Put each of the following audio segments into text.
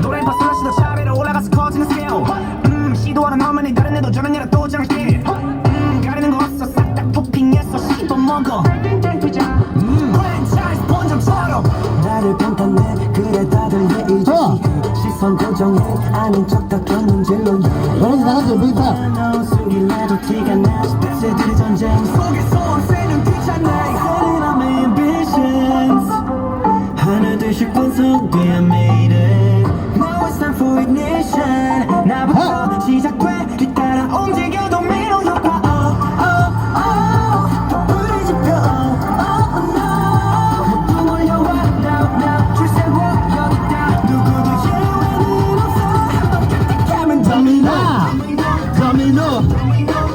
노래 벗어나시도 차례로 올라가서 커지는 스케일. 시도하는 어머니 다른 애도 저런 애라 또 장할게. 가리는 거 없어 싹 다 토핑해서 씹어먹어. 프랜차이즈 본점처럼 나를 평가해 그래 다들 예의주시 시선 고정해 아는 척 다 견눈질로 여러분 나가세요 메이타. 숨길래도 티가 나 스펙스들의 전쟁 속에서 새는 귀찮네. Setting up my ambitions 하나 둘씩 분석돼 I made it Now it's time for ignition 나부터 시작돼 뒤따라 움직여 도미노 효과 Oh oh oh 더 불이 지펴 Oh oh no 모두 몰려와 Now now 줄 세워 여기다 누구도 예외는 없어 한번 깜찍하면 도미노 도미노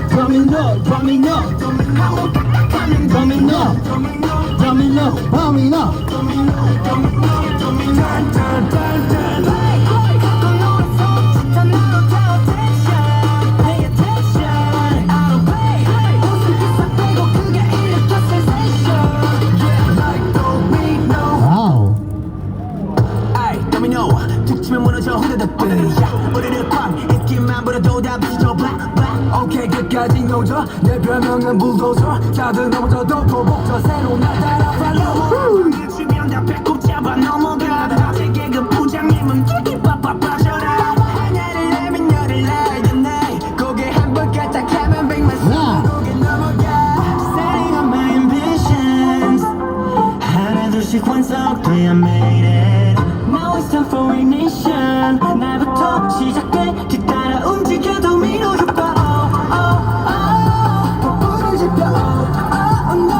도미노 도미노 한번 깜찍하면 도미노 도미노 도미노 와우. 도미노 툭 치면 무너져 후다닥 우리는 쾅 인기만 부려도 다 비춰 블락 오케이 끝까지 노져 내 별명은 불도저 다들 넘어져도 보복저 새로운 날 따라 팔로우 내 주변 다 배꼽 잡아 넘어가. 제 계급 부장님은 끼끼 빠빠 빠져라. 하나를 내면 열을 날겠네 고개 한번 까딱하면 백만 고개 넘어가 Setting up my ambitions 하나 둘씩 완성돼 I made it Now it's time for ignition 나부터 시작돼 뒤따라 움직여 도미노 효과 Oh oh oh 더 불을 지펴 Oh oh no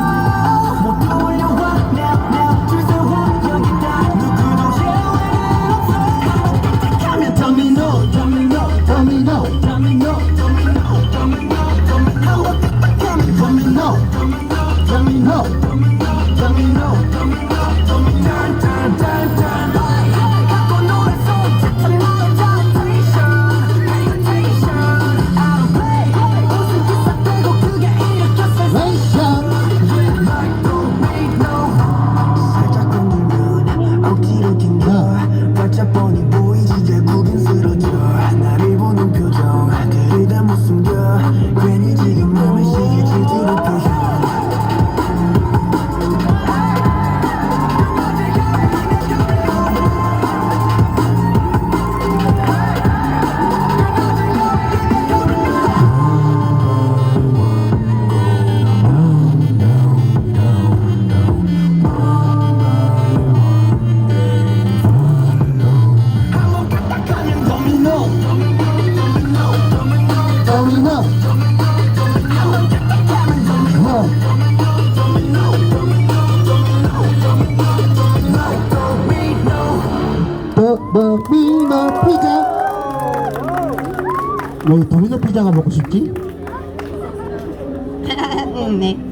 모두 올려와 Now now 줄 세워 여기다 누구도 예외는 없어 한번 깜찍하면 도미노 도미노 도미노 도미노 도미노 도미노 한번 깜찍하면 도미노 도미노 도미노 도미노 뻔히 보이지 결국엔 쓰러져. 나를 보는 표정 들이다 못 숨겨. 괜히 지금 몸에 시기 질투로 표현. 도미노 도미노 피자. 왜 도미노 피자가 먹고 싶지? 네.